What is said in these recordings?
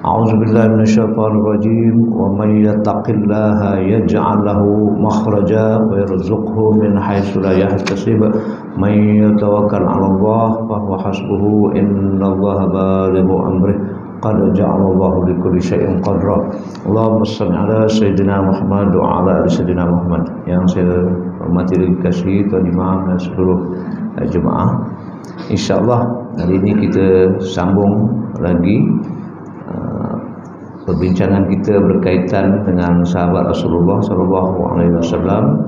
A'udzu billahi minasyaitonir rajim. Wa may yattaqillaha yaj'al lahu makhraja wa yarzuqhu min haitsu la yahtasib. May yatawakkal 'ala Allah fa huwa hasbuhu. Innallaha balighu amrih. Qad ja'ala Allahu likulli syai'in qadra. Allahumma shalli 'ala sayyidina Muhammad wa 'ala ali sayyidina Muhammad. Yang saya hormati dan kasih tuan imam dan seluruh jemaah. Insyaallah hari ini kita sambung lagi perbincangan kita berkaitan dengan sahabat Rasulullah SAW,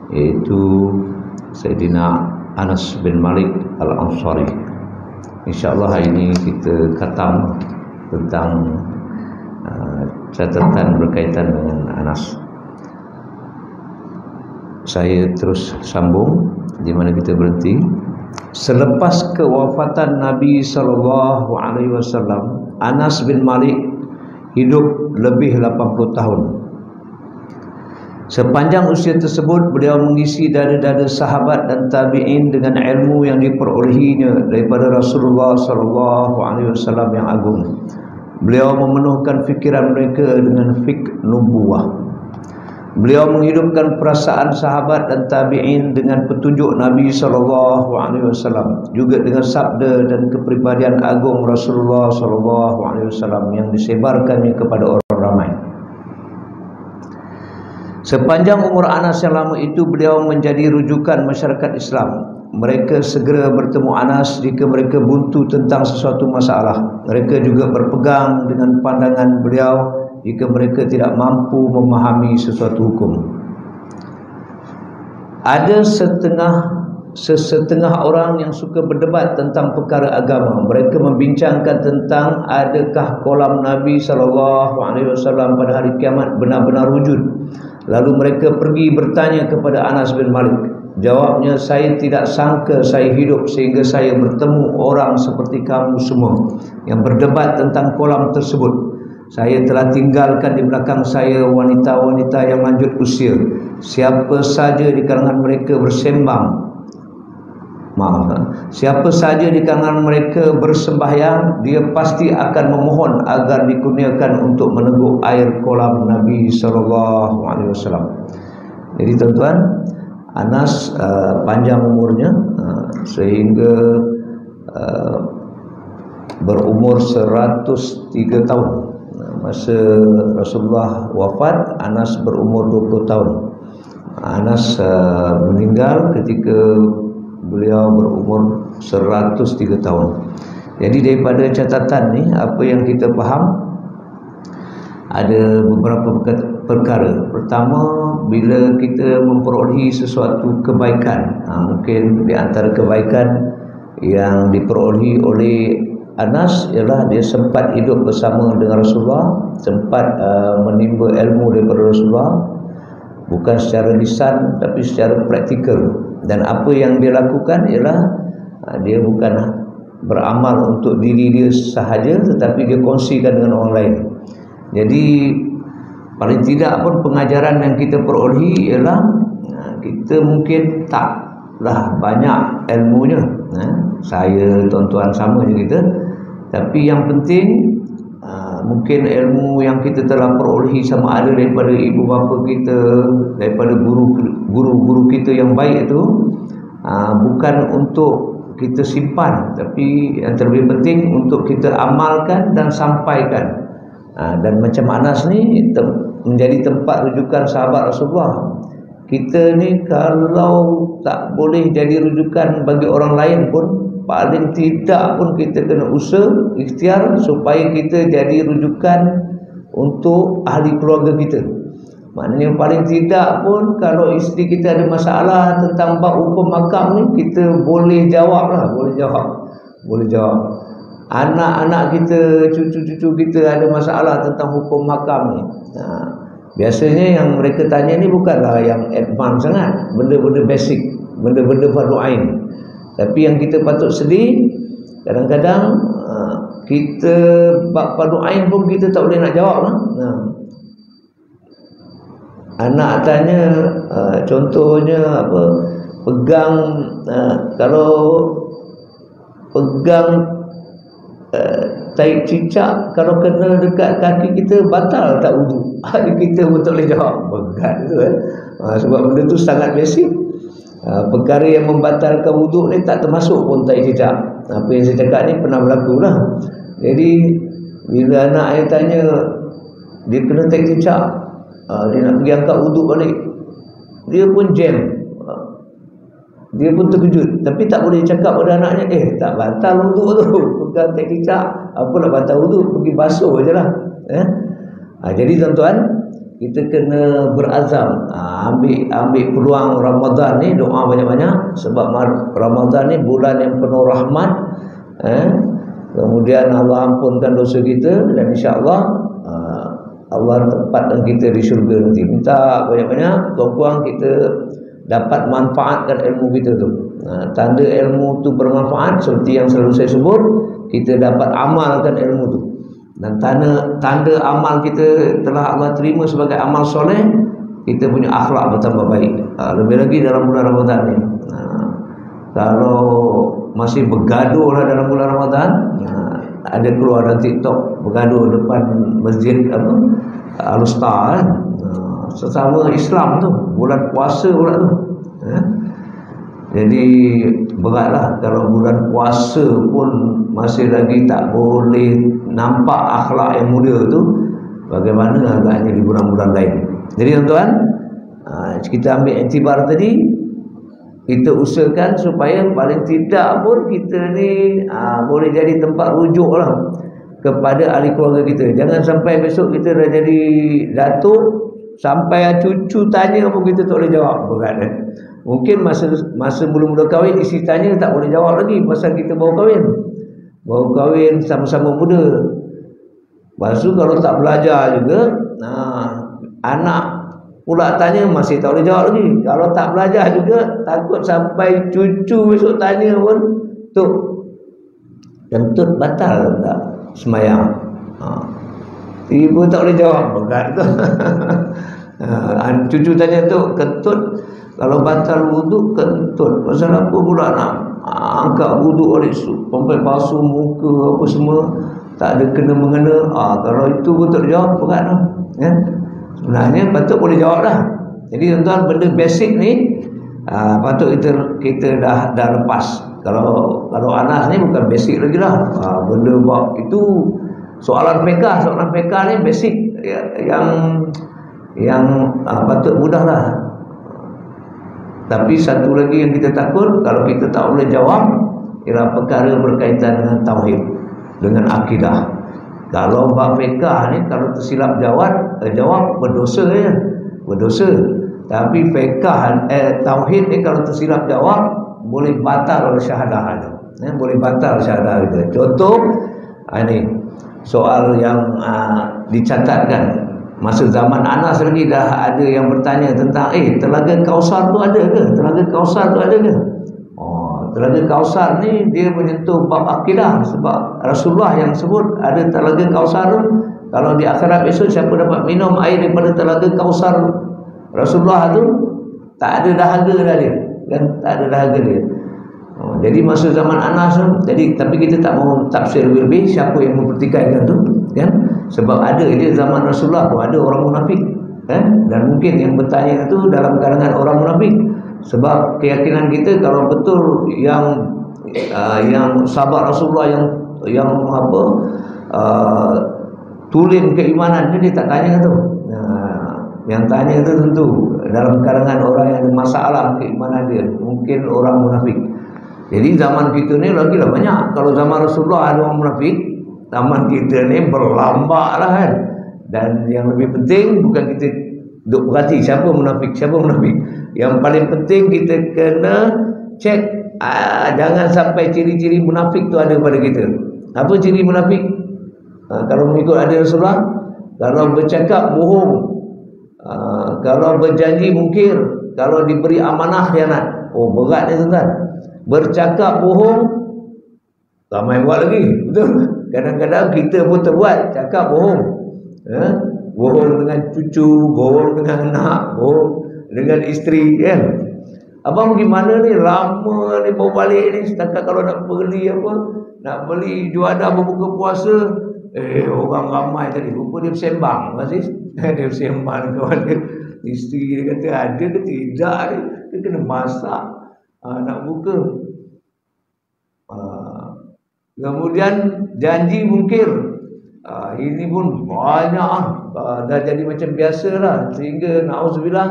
yaitu Sayyidina Anas bin Malik Al-Ansari. InsyaAllah hari ini kita khatam tentang catatan berkaitan dengan Anas. Saya terus sambung di mana kita berhenti. Selepas kewafatan Nabi SAW, Anas bin Malik hidup lebih 80 tahun. Sepanjang usia tersebut, beliau mengisi dada-dada sahabat dan tabi'in dengan ilmu yang diperolehinya daripada Rasulullah SAW yang agung. Beliau memenuhkan fikiran mereka dengan fiqh nubuwah. Beliau menghidupkan perasaan sahabat dan tabi'in dengan petunjuk Nabi SAW, juga dengan sabda dan kepribadian agung Rasulullah SAW yang disebarkannya kepada orang ramai. Sepanjang umur Anas yang lama itu, beliau menjadi rujukan masyarakat Islam. Mereka segera bertemu Anas jika mereka buntu tentang sesuatu masalah. Mereka juga berpegang dengan pandangan beliau jika mereka tidak mampu memahami sesuatu hukum. Ada setengah orang yang suka berdebat tentang perkara agama. Mereka membincangkan tentang adakah kolam Nabi SAW pada hari kiamat benar-benar wujud. Lalu mereka pergi bertanya kepada Anas bin Malik. Jawabnya, saya tidak sangka saya hidup sehingga saya bertemu orang seperti kamu semua yang berdebat tentang kolam tersebut. Saya telah tinggalkan di belakang saya wanita-wanita yang lanjut usia. Siapa saja di kalangan mereka siapa saja di kalangan mereka bersembahyang, dia pasti akan memohon agar dikurniakan untuk meneguk air kolam Nabi SAW. Jadi tuan-tuan, Anas panjang umurnya sehingga berumur 103 tahun. Masa Rasulullah wafat, Anas berumur 20 tahun. Anas meninggal ketika beliau berumur 103 tahun. Jadi daripada catatan ni, apa yang kita faham, ada beberapa perkara. Pertama, bila kita memperolehi sesuatu kebaikan, mungkin di antara kebaikan yang diperolehi oleh Anas ialah dia sempat hidup bersama dengan Rasulullah, sempat menimba ilmu daripada Rasulullah, bukan secara lisan tapi secara praktikal. Dan apa yang dia lakukan ialah dia bukan beramal untuk diri dia sahaja, tetapi dia kongsikan dengan orang lain. Jadi paling tidak pun pengajaran yang kita perolehi ialah kita mungkin taklah banyak ilmunya, saya tuan-tuan sama je kita, tapi yang penting mungkin ilmu yang kita telah perolehi sama ada daripada ibu bapa kita, daripada guru-guru kita yang baik itu, bukan untuk kita simpan, tapi yang terlebih penting untuk kita amalkan dan sampaikan. Dan macam Anas ni menjadi tempat rujukan sahabat Rasulullah. Kita ni kalau tak boleh jadi rujukan bagi orang lain pun, paling tidak pun kita kena usaha, ikhtiar supaya kita jadi rujukan untuk ahli keluarga kita. Maknanya paling tidak pun kalau isteri kita ada masalah tentang bab hukum makam ni, kita boleh jawab lah, boleh jawab. Anak-anak kita, cucu-cucu kita ada masalah tentang hukum makam ni, biasanya yang mereka tanya ni bukanlah yang advance sangat, benda-benda basic, benda-benda fardu ain. Tapi yang kita patut sedih, kadang-kadang kita bab fardu ain pun kita tak boleh nak jawab lah. Anak tanya, contohnya apa, pegang kalau pegang tai cicak kalau kena dekat kaki kita batal tak wudu? Kita pun tak boleh jawab. Berat tu sebab benda tu sangat basic. Perkara yang membatalkan wudu ni tak termasuk pun tai cicak. Apa yang saya cakap ni pernah berlaku lah. Jadi bila anak saya tanya dia kena tai cicak, dia nak pergi angkat wudu balik, dia pun jam, dia pun terkejut. Tapi tak boleh cakap pada anaknya, tak batal wudu tu, bukan tai cicak. Apa nak batal wudu, pergi basuh je lah. Jadi tuan-tuan, kita kena berazam, ambil peluang Ramadan ni, doa banyak-banyak. Sebab Ramadan ni bulan yang penuh rahmat. Kemudian Allah ampunkan dosa kita, dan insya-Allah Allah tempatkan kita di syurga nanti. Minta banyak-banyak, tuan-tuan, kita dapat manfaatkan ilmu kita tu. Tanda ilmu tu bermanfaat seperti yang selalu saya sebut, kita dapat amalkan ilmu tu. Dan tanda amal kita telah Allah terima sebagai amal soleh, kita punya akhlak bertambah baik. Lebih lagi dalam bulan Ramadan ni. Kalau masih bergaduh lah dalam bulan Ramadan, ada keluar dalam TikTok bergaduh depan masjid Al-Usta, sesama Islam tu, bulan puasa pula tu. Jadi beratlah kalau bulan puasa pun masih lagi tak boleh nampak akhlak yang mulia tu, bagaimana agaknya di bulan-bulan lain. Jadi tuan-tuan, kita ambil iktibar tadi, kita usahakan supaya paling tidak pun kita ni boleh jadi tempat rujuk lah kepada ahli keluarga kita. Jangan sampai besok kita dah jadi datuk, sampai cucu tanya pun kita tak boleh jawab. Berat kan? Mungkin masa mula-mula kahwin, isteri tanya tak boleh jawab lagi pasal kita baru kahwin sama-sama muda. Lepas tu kalau tak belajar juga, anak pula tanya masih tak boleh jawab lagi. Kalau tak belajar juga, takut sampai cucu besok tanya pun, Tok, kentut batal tak semayang? Ibu tak boleh jawab. Berat tu. Cucu tanya, Tok, kentut kalau batal wudu kentut, pasal apa pula nak angkat wudu balik, sampai basuh muka apa semua, tak ada kena-mengena. Kalau itu pun tak jawab, berat lah. Sebenarnya patut boleh jawab dah. Jadi tuan-tuan, benda basic ni patut kita dah lepas. Kalau Anas ni bukan basic lagi lah. Benda bab itu soalan fiqah ni basic yang patut mudah lah. Tapi satu lagi yang kita takut, kalau kita tak boleh jawab, ialah perkara berkaitan dengan tauhid, dengan akidah. Kalau bab fiqah ni kalau tersilap jawab berdosa je, berdosa. Tapi fiqah tauhid ni kalau tersilap jawab boleh batal oleh syahadah tu. Boleh batal syahadah kita. Contoh ini soal yang dicatatkan masa zaman Anas lagi, dah ada yang bertanya tentang Telaga Kausar tu ada ke? Telaga Kausar tu ada ke? Telaga Kausar ni dia menyentuh bab akidah, sebab Rasulullah yang sebut ada Telaga Kausar tu. Kalau di akhirat besok siapa dapat minum air daripada Telaga Kausar Rasulullah tu, tak ada dahaga dah dia, kan? Tak ada dahaga dia. Jadi masa zaman Anas tu, tapi kita tak mau tafsir lebih siapa yang mempertikaikan tu, kan? Sebab ada dia zaman Rasulullah tu ada orang munafik, kan? Dan mungkin yang bertanya itu dalam kalangan orang munafik. Sebab keyakinan kita kalau betul yang sahabat Rasulullah yang tulen keimanan, dia tak tanya tu. Yang tanya tu tentu dalam kalangan orang yang ada masalah keimanan dia, mungkin orang munafik. Jadi zaman kita ni lagi lah banyak. Kalau zaman Rasulullah ada orang munafik, zaman kita ni berlambak lah kan. Dan yang lebih penting bukan kita duk perhati siapa munafik. Yang paling penting kita kena cek, jangan sampai ciri-ciri munafik tu ada pada kita. Apa ciri munafik? Kalau mengikut hadis Rasulullah, kalau bercakap bohong, kalau berjanji mungkir, kalau diberi amanah khianat. Berat ni tuan-tuan. Bercakap bohong, ramai buat lagi, betul? Kadang-kadang kita pun terbuat cakap bohong. Bohong dengan cucu, bohong dengan anak, bohong dengan isteri, kan? Abang gimana ni, lama ni bawa balik ni. Setakat kalau nak beli apa, nak beli juadah berbuka puasa, orang ramai tadi. Rupa dia bersembang Aziz. Dia bersembang kawan dia. Isteri dia kata ada ke tidak ni. Dia kena masak nak buka. Kemudian janji mungkir. Ini pun banyak dah jadi macam biasalah. Sehingga na'udzubillah,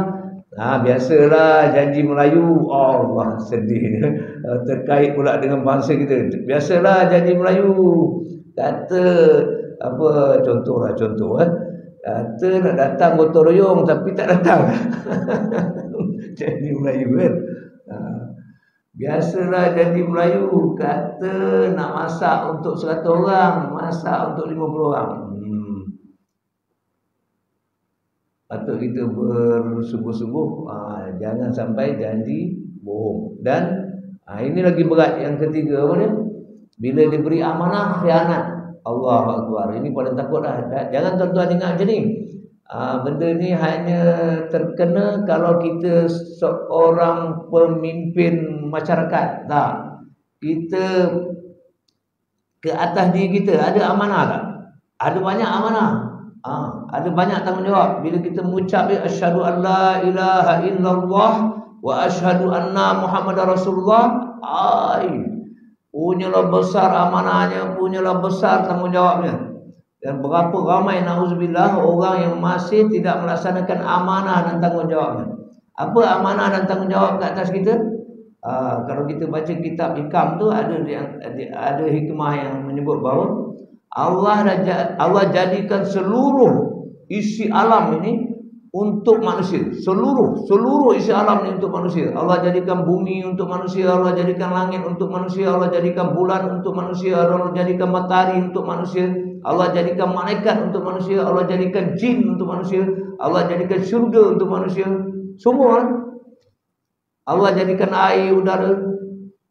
biasalah janji Melayu. Allah sedih. Terkait pula dengan bangsa kita. Biasalah janji Melayu. Kata apa, contoh. Kata nak datang gotong royong tapi tak datang. Janji Melayu kan. Biasalah janji Melayu. Kata nak masak untuk 100 orang, masak untuk 50 orang. Patut kita bersungguh-sungguh, jangan sampai janji bohong. Dan ini lagi berat, yang ketiga apa dia? Bila diberi amanah khianat. Allahu Akbar. Ini paling takut dah. Jangan tuan-tuan ingat macam ni. Benda ni hanya terkena kalau kita seorang pemimpin masyarakat. Tak. Kita ke atas diri kita ada amanah tak? Ada banyak amanah. Ada banyak tanggungjawab. Bila kita mengucap asyhadu an la ilaha illallah wa asyhadu anna Muhammadar Rasulullah, punyalah besar amanahnya, punyalah besar tanggungjawabnya. Dan berapa ramai na'udzubillah orang yang masih tidak melaksanakan amanah dan tanggungjawabnya. Apa amanah dan tanggungjawab ke atas kita? Kalau kita baca kitab Hikam tu ada hikmah yang menyebut bahawa Allah jadikan seluruh isi alam ini untuk manusia. Seluruh isi alam ini untuk manusia. Allah jadikan bumi untuk manusia, Allah jadikan langit untuk manusia, Allah jadikan bulan untuk manusia, Allah jadikan matahari untuk manusia, Allah jadikan malaikat untuk manusia, Allah jadikan jin untuk manusia, Allah jadikan syurga untuk manusia. Semua Allah jadikan air, udara.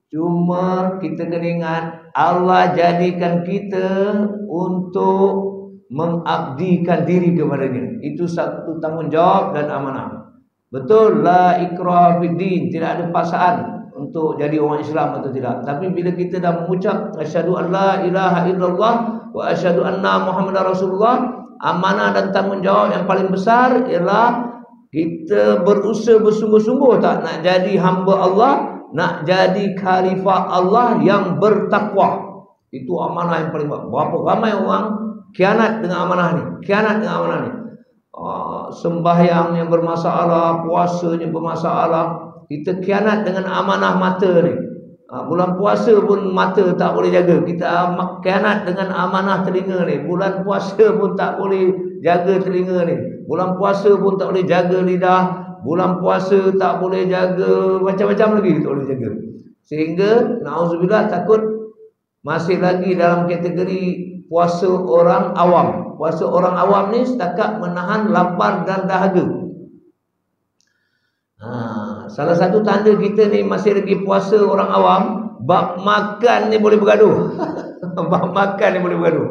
Cuma kita kena ingat, Allah jadikan kita untuk mengabdikan diri kepadanya. Itu satu tanggungjawab dan amanah. Betul, la ikraha fiddin, tidak ada paksaan untuk jadi orang Islam atau tidak. Tapi bila kita dah mengucap asyhadu an la ilaha illallah wa asyhadu anna Muhammadar Rasulullah, amanah dan tanggungjawab yang paling besar ialah kita berusaha bersungguh-sungguh tak nak jadi hamba Allah, nak jadi khalifah Allah yang bertakwa. Itu amanah yang paling besar. Berapa ramai orang khianat dengan amanah ni, sembahyangnya bermasalah, puasanya bermasalah. Kita khianat dengan amanah mata ni. Bulan puasa pun mata tak boleh jaga. Kita khianat dengan amanah telinga ni. Bulan puasa pun tak boleh jaga telinga ni. Bulan puasa pun tak boleh jaga lidah. Bulan puasa tak boleh jaga macam-macam lagi tak boleh jaga. Sehingga na'udzubillah takut masih lagi dalam kategori puasa orang awam. Puasa orang awam ni setakat menahan lapar dan dahaga. Salah satu tanda kita ni masih lagi puasa orang awam, bab makan ni boleh bergaduh. Bab makan ni boleh bergaduh.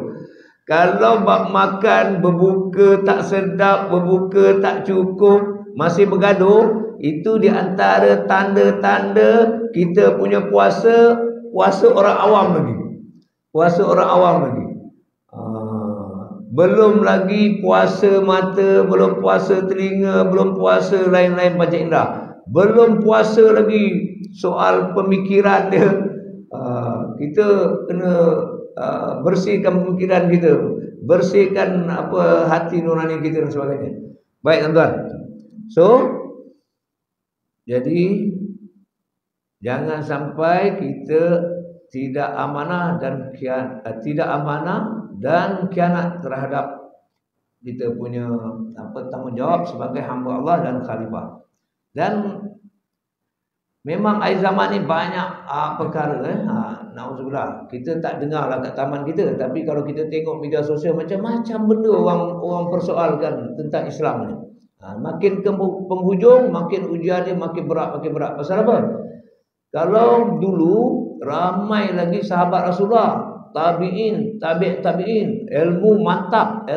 Kalau bab makan, berbuka tak sedap, berbuka tak cukup, masih bergaduh, itu di antara tanda-tanda kita punya puasa orang awam lagi. Puasa orang awam lagi. Belum lagi puasa mata, belum puasa telinga, belum puasa lain-lain panca indera. Belum puasa lagi soal pemikiran dia. Kita kena bersihkan pemikiran kita, bersihkan hati nurani kita dan sebagainya. Baik tuan-tuan. So, jadi jangan sampai kita tidak amanah dan khianat terhadap kita punya tanggungjawab sebagai hamba Allah dan khalifah. Dan memang akhir zaman ni banyak perkara na'udzubillah. Kita tak dengar lah kat taman kita, tapi kalau kita tengok media sosial, macam-macam benda orang persoalkan tentang Islam ni. Makin ke penghujung, makin ujian dia makin berat. Pasal apa? Kalau dulu ramai lagi sahabat Rasulullah, tabi'in, tabi'in, ilmu mantap.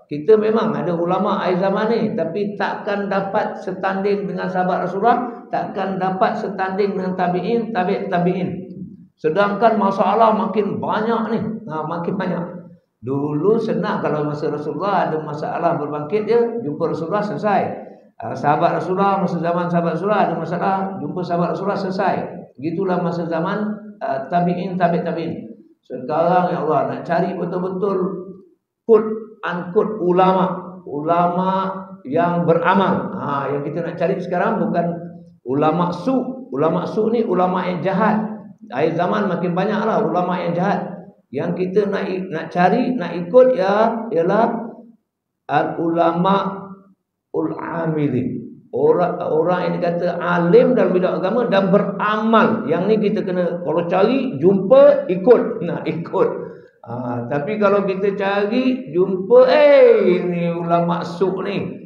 Kita memang ada ulama akhir zaman ni, tapi takkan dapat setanding dengan sahabat Rasulullah takkan dapat setanding dengan tabi'in, tabi'in. Sedangkan masalah makin banyak ni. Makin banyak. Dulu senang kalau masa Rasulullah ada masalah berbangkit, dia jumpa Rasulullah selesai. Sahabat Rasulullah, masa zaman sahabat Rasulullah ada masalah, jumpa sahabat Rasulullah selesai. Begitulah masa zaman tabi'in, tabi'in. Sekarang ya Allah nak cari betul-betul quote unquote ulama yang beramal. Yang kita nak cari sekarang bukan ulama su. Ulama su ni ulama yang jahat. Akhir zaman makin banyaklah ulama yang jahat. Yang kita nak cari, nak ikut ialah al-ulama ul-amilin. Orang yang dikata alim dalam bidang agama dan beramal. Yang ni kita kena, kalau cari, jumpa, ikut. Ikut. Tapi kalau kita cari, jumpa, ini ulama suk ni.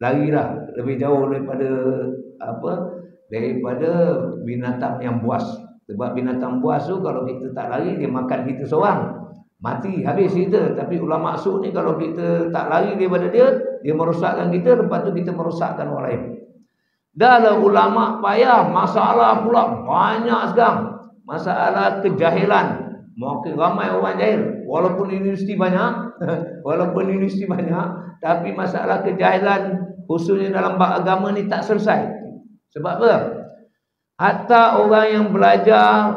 Larilah lebih jauh daripada binatang yang buas. Sebab binatang buas tu kalau kita tak lari, dia makan kita seorang, mati, habis kita. Tapi ulama suk ni kalau kita tak lari daripada dia merosakkan kita, lepas tu kita merosakkan orang lain. Dah ulama payah, masalah pula banyak sekarang. Masalah kejahilan, makin ramai orang jahil. Walaupun universiti banyak tapi masalah kejahilan khususnya dalam bab agama ni tak selesai. Sebab apa? Hatta orang yang belajar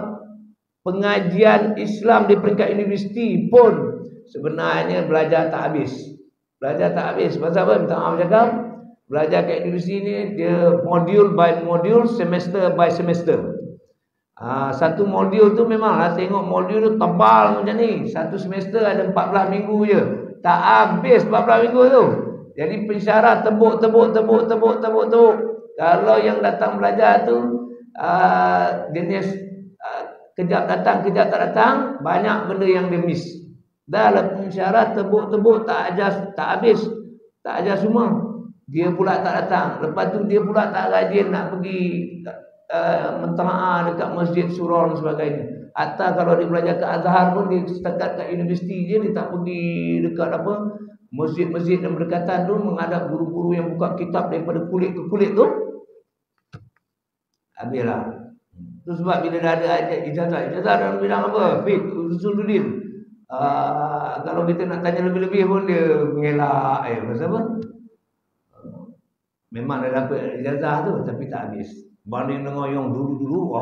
pengajian Islam di peringkat universiti pun sebenarnya belajar tak habis. Pasal apa? Minta maaf cakap, belajar kat universiti ni dia modul by modul, semester by semester. Satu modul tu memanglah tengok modul tu tebal macam ni. Satu semester ada 14 minggu je. Tak habis 14 minggu tu. Jadi pensyarah tebuk. Kalau yang datang belajar tu jenis kejap datang, kejap tak datang, banyak benda yang dia miss. Dah lah pensyarah tebuk tak habis, tak ajar semua. Dia pula tak datang. Lepas tu dia pula tak rajin nak pergi mentelaah dekat masjid surau dan sebagainya. Atau kalau dia belajar ke Azhar pun, dia setakat kat universiti je, dia tak pergi dekat masjid-masjid yang berdekatan tu menghadap guru-guru yang buka kitab daripada kulit ke kulit tu. Habislah. Itu sebab bila dah ada ijazah dalam bidang apa? Fiqh, usuluddin. Kalau kita nak tanya lebih-lebih pun dia mengelak. Pasal apa? Memang dah dapat ijazah tu tapi tak habis. Banding dengan yang dulu-dulu,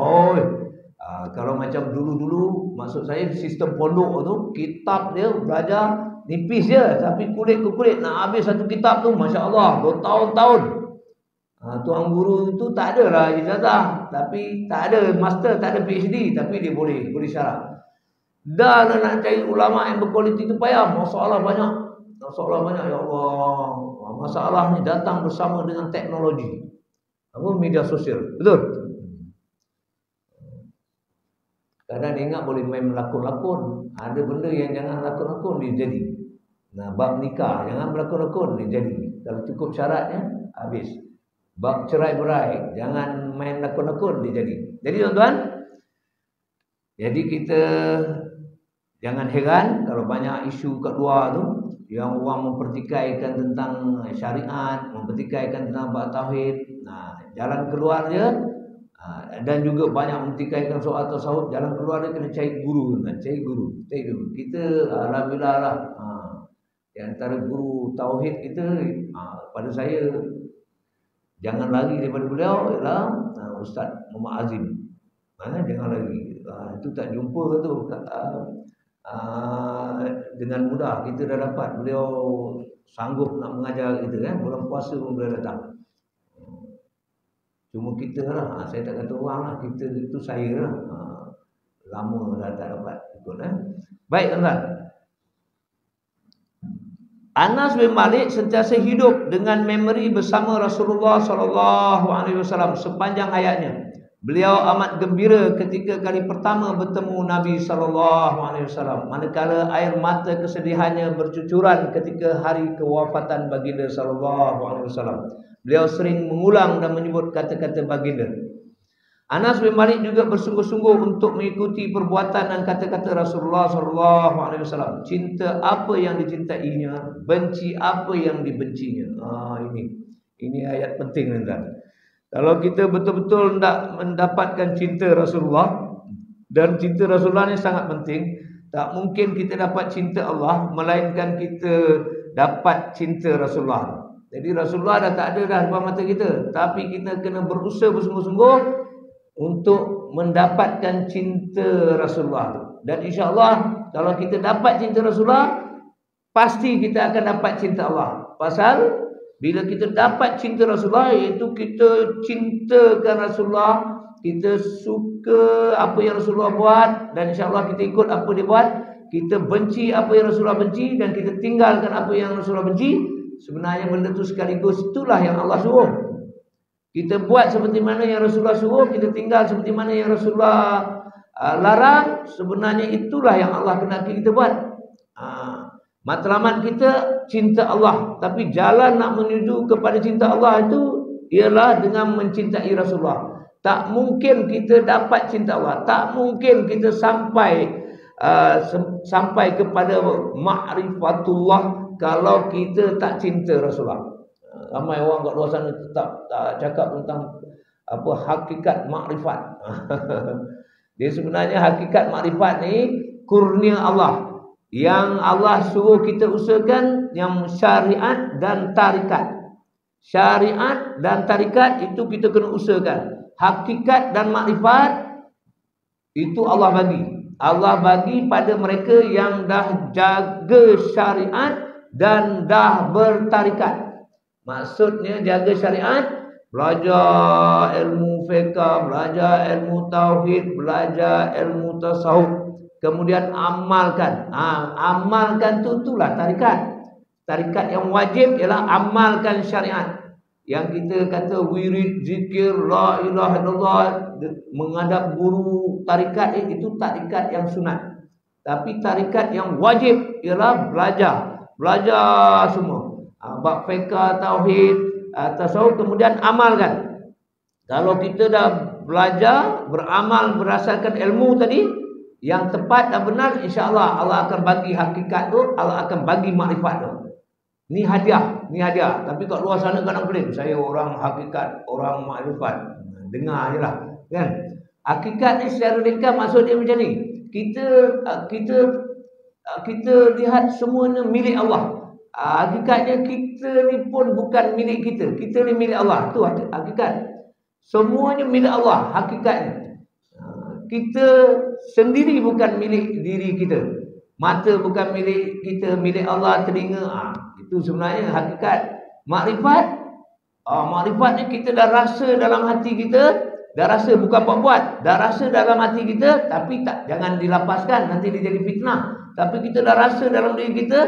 kalau macam dulu-dulu, maksud saya sistem pondok tu, kitab dia belajar nipis je, tapi kulit ke kulit nak habis satu kitab tu, Masya Allah, bertahun-tahun. Tuan guru tu tak ada lah ijazah, tapi tak ada master, tak ada PhD, tapi dia boleh syarah. Dah nak cari ulama yang berkualiti tu payah. Masalah banyak ya Allah. Masalah ni datang bersama dengan teknologi, media sosial. Betul? Kadang dia ingat boleh main melakon-lakon. Ada benda yang jangan lakon-lakon dia jadi. Bab nikah jangan berlakon-lakon dia jadi. Kalau cukup syaratnya habis. Bab cerai-berai jangan main lakon-lakon dia jadi. Jadi tuan-tuan, jadi kita jangan heran kalau banyak isu kat luar tu yang orang mempertikaikan tentang syariat, mempertikaikan tentang bab tauhid. Jalan keluar dia, dan juga banyak mempertikaikan soal tasawuf. Jalan keluar dia kena cari guru. Kita alhamdulillah lah, di antara guru tauhid kita, pada saya jangan lari daripada beliau ialah Ustaz Muhammad Azim. Jangan lari. Itu tak jumpa tu dengan mudah kita dah dapat. Beliau sanggup nak mengajar kita kan. Bulan puasa pun beliau datang. Cuma kita lah, saya tak kata orang lah, kita itu saya lah. Lama dah tak dapat ikut. Baik tuan-tuan, Anas bin Malik sentiasa hidup dengan memori bersama Rasulullah SAW sepanjang hayatnya. Beliau amat gembira ketika kali pertama bertemu Nabi SAW, manakala air mata kesedihannya bercucuran ketika hari kewafatan baginda SAW. Beliau sering mengulang dan menyebut kata-kata baginda. Anas bin Malik juga bersungguh-sungguh untuk mengikuti perbuatan dan kata-kata Rasulullah SAW. Cinta apa yang dicintainya, benci apa yang dibencinya. Ini ayat penting tuan-tuan. Kalau kita betul-betul nak mendapatkan cinta Rasulullah, dan cinta Rasulullah ni sangat penting, tak mungkin kita dapat cinta Allah melainkan kita dapat cinta Rasulullah. Jadi Rasulullah dah tak ada dah depan mata kita, tapi kita kena berusaha bersungguh-sungguh untuk mendapatkan cinta Rasulullah. Dan insya-Allah kalau kita dapat cinta Rasulullah, pasti kita akan dapat cinta Allah. Pasal bila kita dapat cinta Rasulullah, iaitu kita cintakan Rasulullah, kita suka apa yang Rasulullah buat, dan insya-Allah kita ikut apa dia buat. Kita benci apa yang Rasulullah benci, dan kita tinggalkan apa yang Rasulullah benci. Sebenarnya benda itu sekaligus itulah yang Allah suruh. Kita buat seperti mana yang Rasulullah suruh, kita tinggal seperti mana yang Rasulullah larang. Sebenarnya itulah yang Allah kehendaki kita buat. Matlamat kita cinta Allah, tapi jalan nak menuju kepada cinta Allah itu ialah dengan mencintai Rasulullah. Tak mungkin kita dapat cinta Allah, tak mungkin kita sampai kepada ma'rifatullah kalau kita tak cinta Rasulullah. Ramai orang kat luar sana tetap tak cakap tentang apa hakikat makrifat. Dia sebenarnya hakikat makrifat ni kurnia Allah, yang Allah suruh kita usahakan, yang syariat dan tarikat. Syariat dan tarikat itu kita kena usahakan. Hakikat dan makrifat itu Allah bagi. Allah bagi pada mereka yang dah jaga syariat dan dah bertarikat. Maksudnya jaga syariat, belajar ilmu fiqh, belajar ilmu tauhid, belajar ilmu tasawuf, kemudian amalkan. Amalkan itulah tarikat. Tarikat yang wajib ialah amalkan syariat. Yang kita kata wirid, zikir, la ilaha illallah, menghadap guru tarikat, itu tarikat yang sunat. Tapi tarikat yang wajib ialah belajar semua. Bab fiqh, tauhid, tasawuf, kemudian amalkan. Kalau kita dah belajar, beramal berdasarkan ilmu tadi yang tepat dan benar, insya-Allah Allah akan bagi hakikat tu, Allah akan bagi makrifat tu. Ni hadiah, ni hadiah. Tapi kat luar sana kadang klaim saya orang hakikat, orang makrifat. Dengar ajalah, kan? Hakikat ni secara ringkas maksud dia macam ni. Kita lihat semuanya milik Allah. Hakikatnya kita ni pun bukan milik kita. Kita ni milik Allah. Itu hakikat. Semuanya milik Allah hakikatnya. Kita sendiri bukan milik diri kita. Mata bukan milik kita, milik Allah. Telinga, itu sebenarnya hakikat. Makrifat, makrifat ni kita dah rasa dalam hati kita. Dah rasa, bukan buat-buat. Dah rasa dalam hati kita, tapi jangan dilapaskan, nanti dia jadi fitnah. Tapi kita dah rasa dalam diri kita,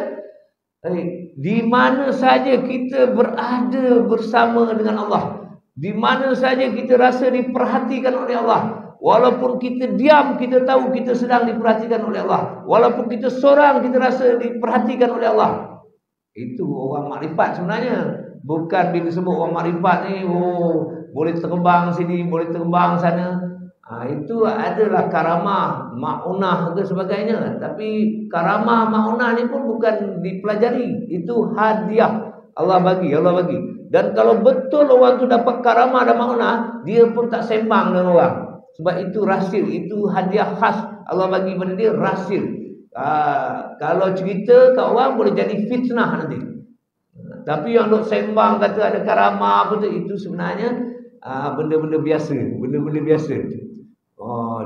di mana saja kita berada bersama dengan Allah, di mana saja kita rasa diperhatikan oleh Allah. Walaupun kita diam, kita tahu kita sedang diperhatikan oleh Allah. Walaupun kita seorang, kita rasa diperhatikan oleh Allah. Itu orang makrifat sebenarnya. Bukan bila sebut orang makrifat ni, boleh terbang sini, boleh terbang sana. Itu adalah karamah, ma'unah ke sebagainya. Tapi karamah, ma'unah ni pun bukan dipelajari. Itu hadiah Allah bagi. Dan kalau betul orang tu dapat karamah dan ma'unah, dia pun tak sembang dengan orang. Sebab itu rasil, itu hadiah khas Allah bagi pada dia, rasil. Kalau cerita kat orang boleh jadi fitnah nanti. Tapi yang duk sembang kata ada karamah apa tu, itu sebenarnya benda-benda biasa, benda-benda biasa.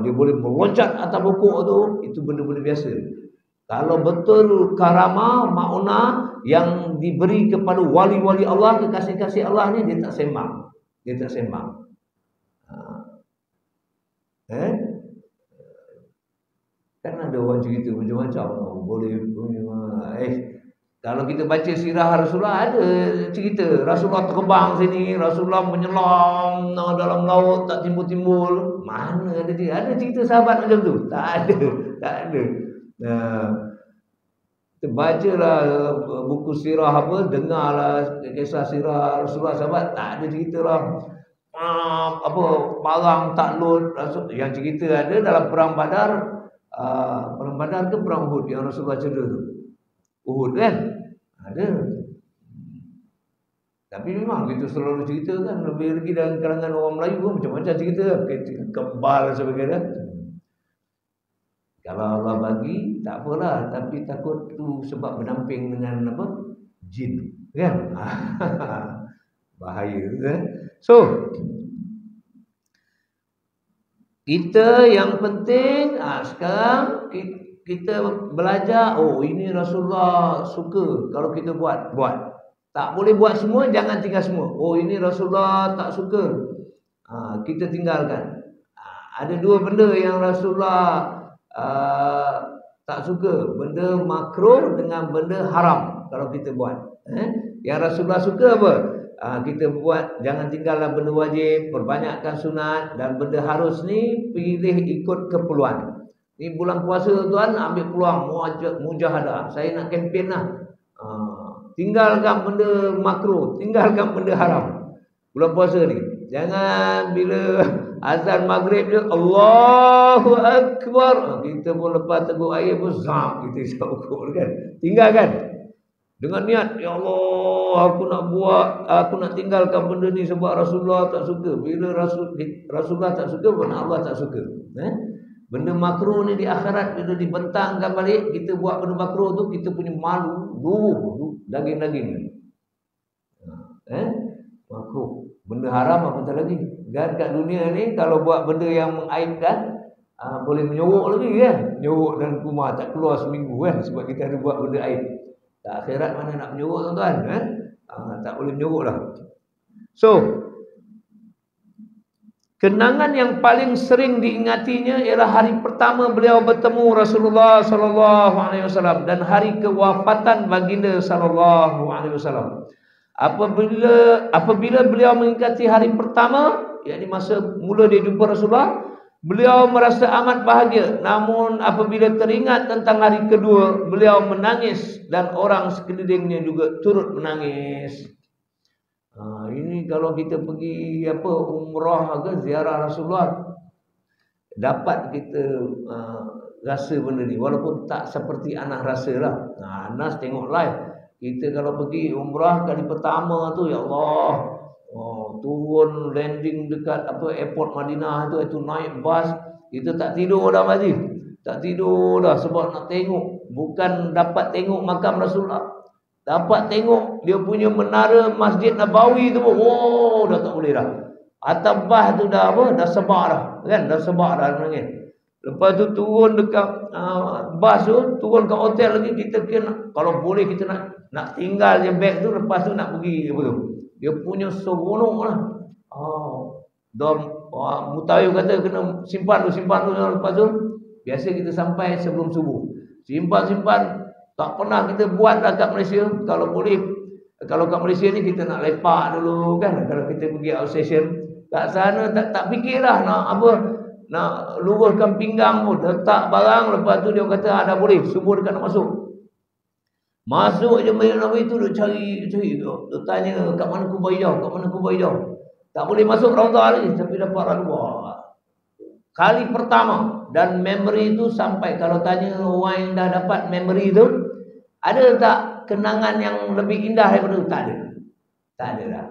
Dia boleh meloncat atas pokok tu, itu benda-benda biasa. Kalau betul karamah, ma'unah yang diberi kepada wali-wali Allah, kekasih-kasih Allah ni, dia tak sembang. Dia tak sembang. Kan ada orang cerita macam-macam. Kalau kita baca sirah Rasulullah, ada cerita Rasulullah terbang sini, Rasulullah menyelam dalam laut tak timbul-timbul. Mana ada dia? Ada cerita sahabat macam tu? Tak ada. Kita bacalah buku sirah apa, dengarlah kisah sirah Rasulullah sahabat, tak ada cerita lah parang takluk. Yang cerita ada dalam perang Badar. Perang Badar ke perang Uhud yang Rasulullah cedera tu? Uhud kan? Ada. Tapi memang kita selalu cerita kan, lebih lagi dalam kalangan orang Melayu pun macam-macam cerita, kebal sebagainya. Kalau Allah bagi tak apalah, tapi takut tu sebab berdamping dengan apa? Jin, kan? Bahaya kan? So kita yang penting sekarang kita belajar, oh ini Rasulullah suka kalau kita buat. Tak boleh buat semua, jangan tinggal semua. Oh ini Rasulullah tak suka, kita tinggalkan. Ada dua benda yang Rasulullah tak suka, benda makruh dengan benda haram kalau kita buat. Yang Rasulullah suka apa? Kita buat, jangan tinggallah benda wajib, perbanyakkan sunat, dan benda harus ni pilih ikut keperluan. Ni bulan puasa tuan, ambil peluang mujahadah. Saya nak kempen lah. Tinggalkan benda makruh, tinggalkan benda haram bulan puasa ni. Jangan bila azan maghrib je Allahu Akbar, kita pun lepas teguh air pun kita syukur kan. Tinggalkan dengan niat, ya Allah, aku nak tinggalkan benda ni sebab Rasulullah tak suka. Bila Rasulullah tak suka, mana Allah tak suka. Benda makruh ni di akhirat bila dibentangkan balik, kita buat benda makruh tu, kita punya malu, daging-daging. Makruh. Benda haram apa lagi? Dan kat dunia ni kalau buat benda yang mengaibkan, boleh menyorok lagi kan. Nyorok dalam rumah tak keluar seminggu kan, sebab kita ada buat benda aib. Tak, akhirat mana nak menyorok tuan-tuan? Tak boleh menyorok lah. So kenangan yang paling sering diingatinya ialah hari pertama beliau bertemu Rasulullah sallallahu alaihi wasallam dan hari kewafatan baginda sallallahu alaihi wasallam. Apabila beliau mengingati hari pertama, yakni masa mula dia jumpa Rasulullah, beliau merasa amat bahagia. Namun apabila teringat tentang hari kedua, beliau menangis dan orang sekelilingnya juga turut menangis. Ini kalau kita pergi umrah ke ziarah Rasulullah, dapat kita rasa benda ni, walaupun tak seperti Anas rasa lah. Anas tengok live. Kita kalau pergi umrah kali pertama tu, ya Allah, turun landing dekat airport Madinah tu naik bas, kita tak tidur dah Mazif. Tak tidur dah sebab nak tengok, bukan dapat tengok makam Rasulullah, dapat tengok dia punya menara Masjid Nabawi tu. Dah tak boleh dah. Atas bas tu dah sebak dah kan, dah sebak dah menangis. Lepas tu turun dekat bas tu, turun ke hotel lagi, kita kena, kalau boleh kita nak tinggal je beg tu, lepas tu nak pergi dia punya seronok lah. Mutawi kata kena simpan tu. Lepas tu biasa kita sampai sebelum subuh, simpan. Tak pernah kita buat dah kat Malaysia. Kalau boleh, kalau kat Malaysia ni kita nak lepak dulu kan, kalau kita pergi outstation. Kat sana tak fikirlah nak luruskan pinggang pun, letak barang. Lepas tu dia kata dah boleh, subuh dekat nak masuk je Masjid Nabawi tu, dia cari dia tanya kat mana kubah hijau. Tak boleh masuk Raudhah lagi, tapi dapat Raudhah kali pertama. Dan memory tu sampai, kalau tanya orang yang dah dapat memory tu, ada tak kenangan yang lebih indah daripada tu? Tak ada dah.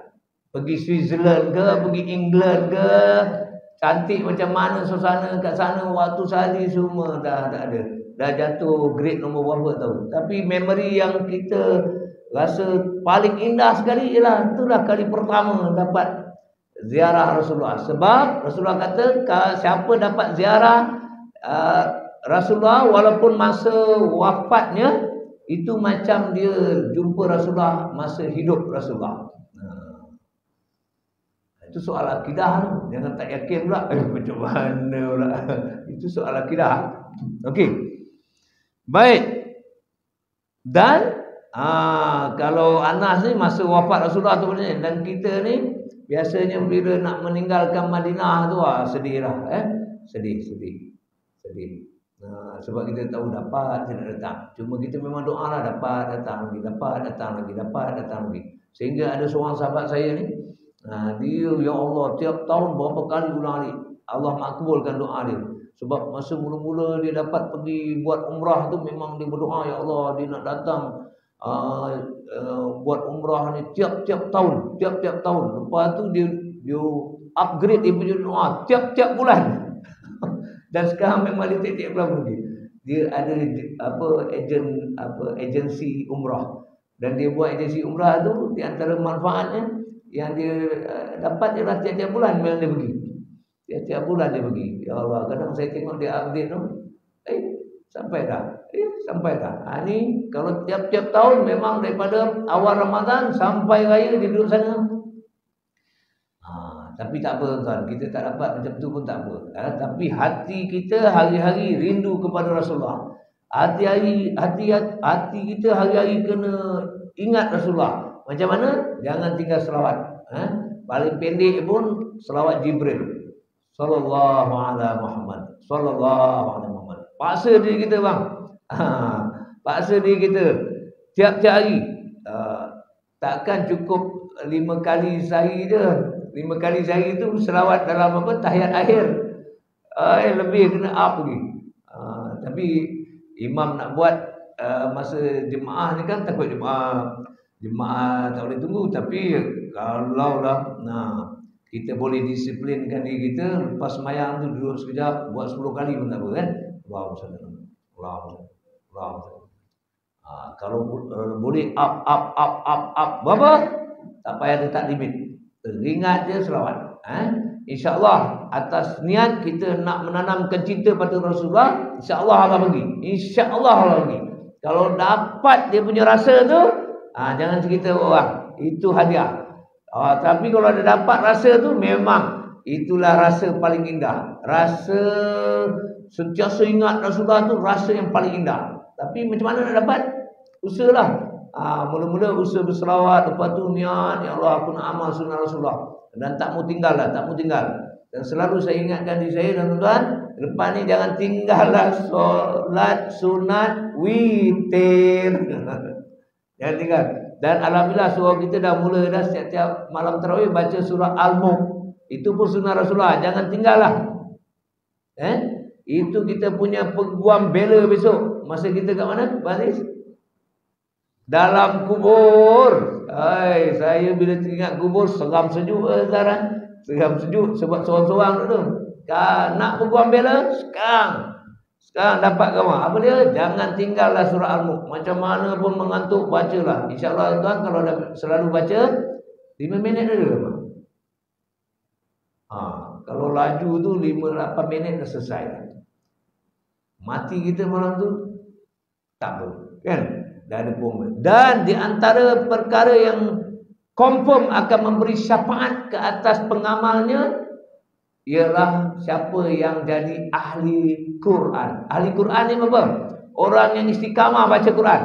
Pergi Switzerland ke, pergi England ke, cantik macam mana suasana kat sana, waktu sehari semua dah tak ada. Dah jatuh grade nombor berapa tahu. Tapi memory yang kita rasa paling indah sekali ialah itulah kali pertama dapat ziarah Rasulullah. Sebab Rasulullah kata siapa dapat ziarah Rasulullah walaupun masa wafatnya, itu macam dia jumpa Rasulullah masa hidup Rasulullah. Itu soal akidah tu. Jangan tak yakin pula. Macam mana pula. Itu soal akidah. Okey. Baik. Dan kalau Anas ni masa wafat Rasulullah tu sebenarnya, dan kita ni biasanya bila nak meninggalkan Madinah tu sedih lah. Sedih. Sebab kita tahu dapat tidak datang. Cuma kita memang doa lah, dapat datang lagi. Sehingga ada seorang sahabat saya ni, dia, ya Allah, tiap tahun berapa kali ulang alik, Allah makbulkan doa dia. Sebab masa mula-mula dia dapat pergi buat umrah tu, memang dia berdoa, ya Allah, dia nak datang uh, buat umrah ni tiap-tiap tahun, tiap-tiap tahun. Lepas tu dia upgrade dia punya doa tiap-tiap bulan. Dan sekarang memang dia tiap-tiap bulan pergi. Dia ada agensi umrah. Dan dia buat agensi umrah tu, di antara manfaatnya yang dia dapat ialah tiap-tiap bulan memang dia pergi. Tiap-tiap bulan dia pergi. Ya Allah, kadang saya tengok dia update tu, sampai dah. Sampai dah. Ni kalau tiap-tiap tahun memang daripada awal Ramadan sampai raya dia duduk sana. Tapi tak apa tuan, kita tak dapat macam tu pun tak apa. Tapi hati kita hari-hari rindu kepada Rasulullah. Hati kita hari-hari kena ingat Rasulullah. Macam mana? Jangan tinggal selawat. Paling pendek pun selawat Jibril. Sallallahu alaihi Muhammad. Sallallahu alaihi Muhammad. Paksa diri kita bang. Paksa diri kita tiap-tiap hari. Takkan cukup 5 kali sehari je. 5 kali sehari itu selawat dalam apa? Tahiyat akhir. Lebih kena up lagi. Tapi imam nak buat masa jemaah ni kan takut jemaah tak boleh tunggu. Tapi kalau lah kita boleh disiplinkan diri kita, lepas sembahyang tu duduk sekejap, buat 10 kali pun tak apa kan. Allahumma. Kalau boleh up berapa? Tak payah letak limit. Teringat je selawat. InsyaAllah atas niat kita nak menanamkan cinta pada Rasulullah, InsyaAllah Allah bagi. InsyaAllah Allah bagi. Kalau dapat dia punya rasa tu, jangan cerita orang. Itu hadiah. Tapi kalau ada dapat rasa tu, memang itulah rasa paling indah. Rasa sentiasa ingat Rasulullah tu rasa yang paling indah. Tapi macam mana nak dapat? Usahalah. Mula-mula usaha berselawat, lepas tu niat, ya Allah aku nak amal sunnah Rasulullah. Dan tak mau tinggal lah, tak mau tinggal. Dan selalu saya ingatkan diri saya dan tuan-tuan, lepas ni jangan tinggallah solat sunat witir. Jangan tinggal. Dan alhamdulillah surah kita dah mula dah setiap malam tarawih baca surah Al-Mulk. Itu pun sunnah Rasulullah, jangan tinggallah. Itu kita punya peguam bela besok. Masa kita kat mana? Baris? Dalam kubur. Saya bila teringat kubur seram sejuk sekarang. Seram sejuk sebab seorang-seorang tu. Nak peguam bela? Sekarang dapat kamu. Apa dia? Jangan tinggallah surah Al-Mulk. Macam mana pun mengantuk, bacalah. InsyaAllah tuan kalau dah selalu baca 5 minit dulu. Kalau laju tu 5-8 minit dah selesai. Mati kita malam tu tak apa. Kan? Dah ada pun. Dan di antara perkara yang confirm akan memberi syafaat ke atas pengamalnya ialah siapa yang jadi ahli Quran. Ahli Quran ni apa? Orang yang istiqamah baca Quran.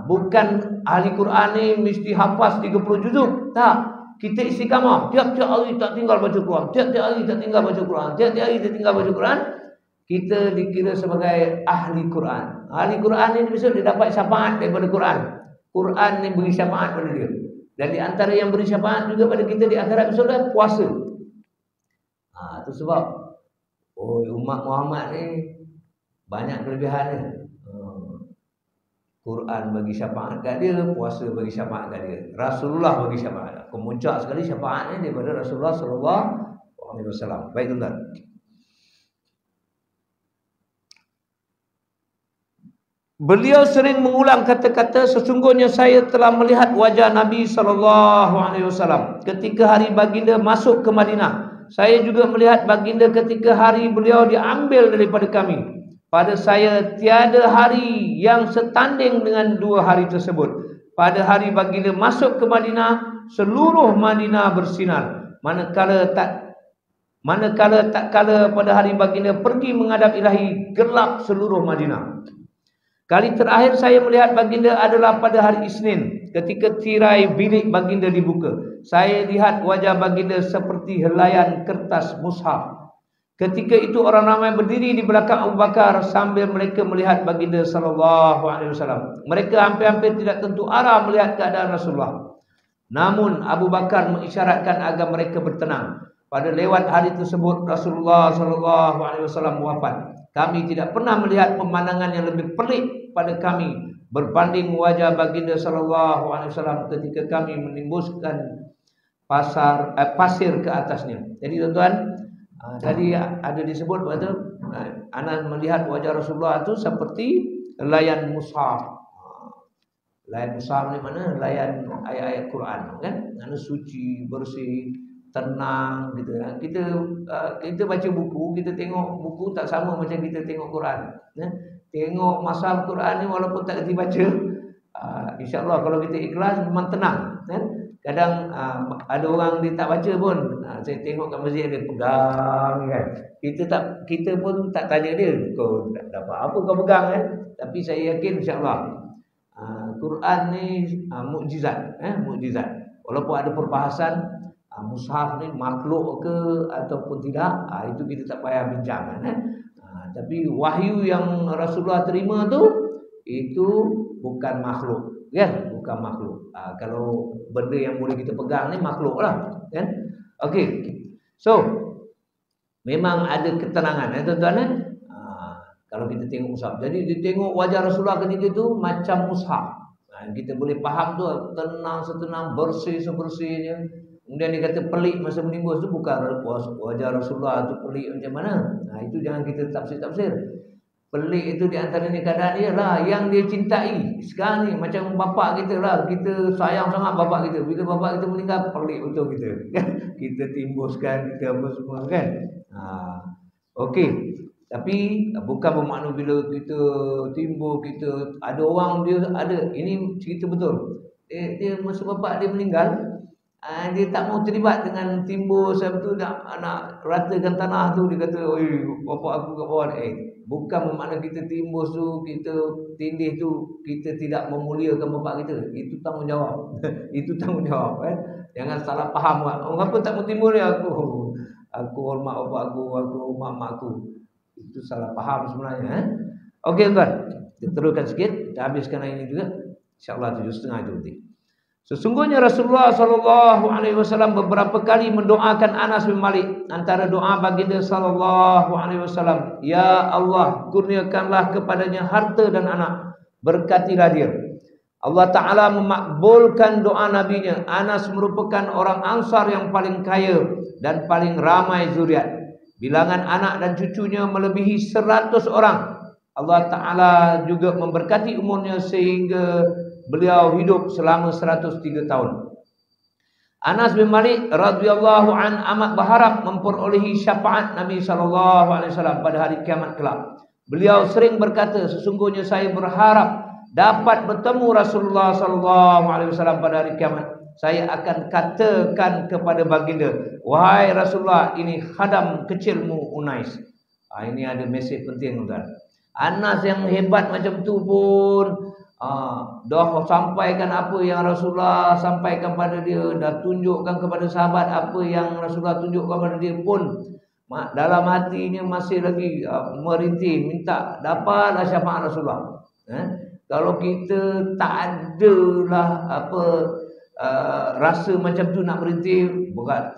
Bukan ahli Quran ni mesti hafaz 30 juzuk. Tak. Kita istiqamah. Tiap-tiap hari tak tinggal baca Quran. Tiap-tiap hari tak tinggal baca Quran. Tiap-tiap hari tak tinggal baca Quran. Kita dikira sebagai ahli Quran. Ahli Quran ni besok dia dapat syafaat daripada Quran. Quran ni beri syafaat pada dia. Dan di antara yang beri syafaat juga pada kita di akhirat besok adalah puasa. Itu sebab umat Muhammad ni banyak kelebihan dia. Quran bagi syafaat kat dia, puasa bagi syafaat kat dia. Rasulullah bagi syafaat. Kemuncak sekali syafaatnya daripada Rasulullah sallallahu alaihi wasallam. Baik tuan-tuan. Beliau sering mengulang kata-kata, sesungguhnya saya telah melihat wajah Nabi SAW ketika hari baginda masuk ke Madinah. Saya juga melihat baginda ketika hari beliau diambil daripada kami. Pada saya tiada hari yang setanding dengan 2 hari tersebut. Pada hari baginda masuk ke Madinah, seluruh Madinah bersinar. Manakala tak kala pada hari baginda pergi menghadap ilahi, gelap seluruh Madinah. Kali terakhir saya melihat baginda adalah pada hari Isnin, ketika tirai bilik baginda dibuka. Saya lihat wajah baginda seperti helaian kertas mushaf. Ketika itu orang ramai berdiri di belakang Abu Bakar sambil mereka melihat baginda sallallahu alaihi wasallam. Mereka hampir-hampir tidak tentu arah melihat keadaan Rasulullah. Namun Abu Bakar mengisyaratkan agar mereka bertenang. Pada lewat hari tersebut Rasulullah sallallahu alaihi wasallam wafat. Kami tidak pernah melihat pemandangan yang lebih pelik pada kami Berpanding wajah baginda sallallahu alaihi wasallam ketika kami menimbuskan pasir ke atasnya. Jadi tuan-tuan, tadi ada disebut betul, Anas melihat wajah Rasulullah itu seperti layan mushaf. Layan mushaf ni mana? Layan ayat-ayat Quran, kan? Mana suci, bersih, tenang gitu. Kita baca buku, kita tengok buku tak sama macam kita tengok Quran. Tengok mushaf Quran ni walaupun tak kerti baca, insya-Allah kalau kita ikhlas memang tenang, kan? Kadang ada orang dia tak baca pun, saya tengok kat masjid dia pegang, kan. Kita pun tak tanya dia, kau dapat apa kau pegang, kan? Tapi saya yakin insya-Allah Quran ni mukjizat, mukjizat. Walaupun ada perbahasan mushaf ni makhluk ke ataupun tidak, itu kita tak payah bincang, kan. Tapi wahyu yang Rasulullah terima tu itu bukan makhluk, kan? Bukan makhluk. Kalau benda yang boleh kita pegang ni makhluk lah, kan? Okey. So memang ada ketenangan, tuan-tuan. Kalau kita tengok mushaf, jadi dia tengok wajah Rasulullah ketika itu macam mushaf. Kita boleh faham tu, tenang setenang, bersih sebersihnya. Kemudian dia kata pelik masa menimbus tu bukan wajah Rasulullah tu pelik macam mana. Itu jangan kita tafsir-tafsir. Pelik itu di antaranya keadaan dia lah yang dia cintai. Sekarang ni macam bapak kita lah, kita sayang sangat bapak kita. Bila bapak kita meninggal, pelik betul kita. Kita timbuskan, kita apa semua, kan. Okey. Tapi bukan bermakna bila kita timbul, kita ada orang dia ada, ini cerita betul. Dia masa bapak dia meninggal, dia tak mau terlibat dengan timbul sebab tu nak ratakan tanah tu. Dia kata, "Oi, bapak aku kat bawah." Bukan bermakna kita timbus tu, kita tindih tu, kita tidak memuliakan bapak kita. Itu tanggungjawab. Itu tanggungjawab, kan. Jangan salah faham. Orang apa tak mau timbul ni aku hormat bapak aku hormat mak aku. Itu salah faham sebenarnya. Okey tuan, kita teruskan sikit, kita habiskan hari ini juga. Insya-Allah 7.30 itu nanti. Sesungguhnya Rasulullah sallallahu alaihi wasallam beberapa kali mendoakan Anas bin Malik. Antara doa baginda sallallahu alaihi wasallam, "Ya Allah, kurniakanlah kepadanya harta dan anak, berkatilah dia." Allah Ta'ala memakbulkan doa nabinya. Anas merupakan orang Ansar yang paling kaya dan paling ramai zuriat. Bilangan anak dan cucunya melebihi 100 orang. Allah Ta'ala juga memberkati umurnya sehingga beliau hidup selama 103 tahun. Anas bin Malik radhiyallahu an amat berharap memperolehi syafaat Nabi sallallahu alaihi wasallam pada hari kiamat kelak. Beliau sering berkata, "Sesungguhnya saya berharap dapat bertemu Rasulullah sallallahu alaihi wasallam pada hari kiamat. Saya akan katakan kepada baginda, 'Wahai Rasulullah, ini khadam kecilmu Unais.'" Ini ada mesej penting, tuan. Anas yang hebat macam tu pun dah sampaikan apa yang Rasulullah sampaikan pada dia, dah tunjukkan kepada sahabat apa yang Rasulullah tunjukkan kepada dia pun, dalam hatinya masih lagi merintih, minta dapatlah syafaat Rasulullah. Kalau kita tak adalah rasa macam tu nak merintih, berat,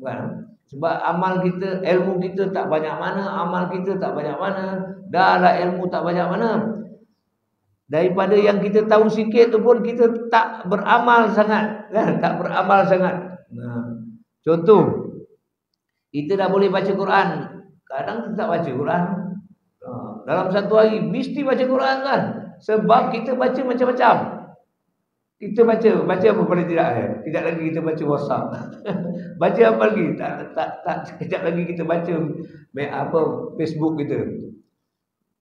kan? Sebab amal kita, ilmu kita tak banyak mana, amal kita tak banyak mana, dah lah ilmu tak banyak mana. Daripada yang kita tahu sikit tu pun kita tak beramal sangat, kan? Tak beramal sangat. Contoh, kita dah boleh baca Quran, kadang kita tak baca Quran. Dalam satu hari mesti baca Quran, kan? Sebab kita baca macam-macam. Kita baca apa paling tidak, tidak lagi kita baca WhatsApp. Baca apa lagi? Tak sekejap lagi kita baca Facebook kita.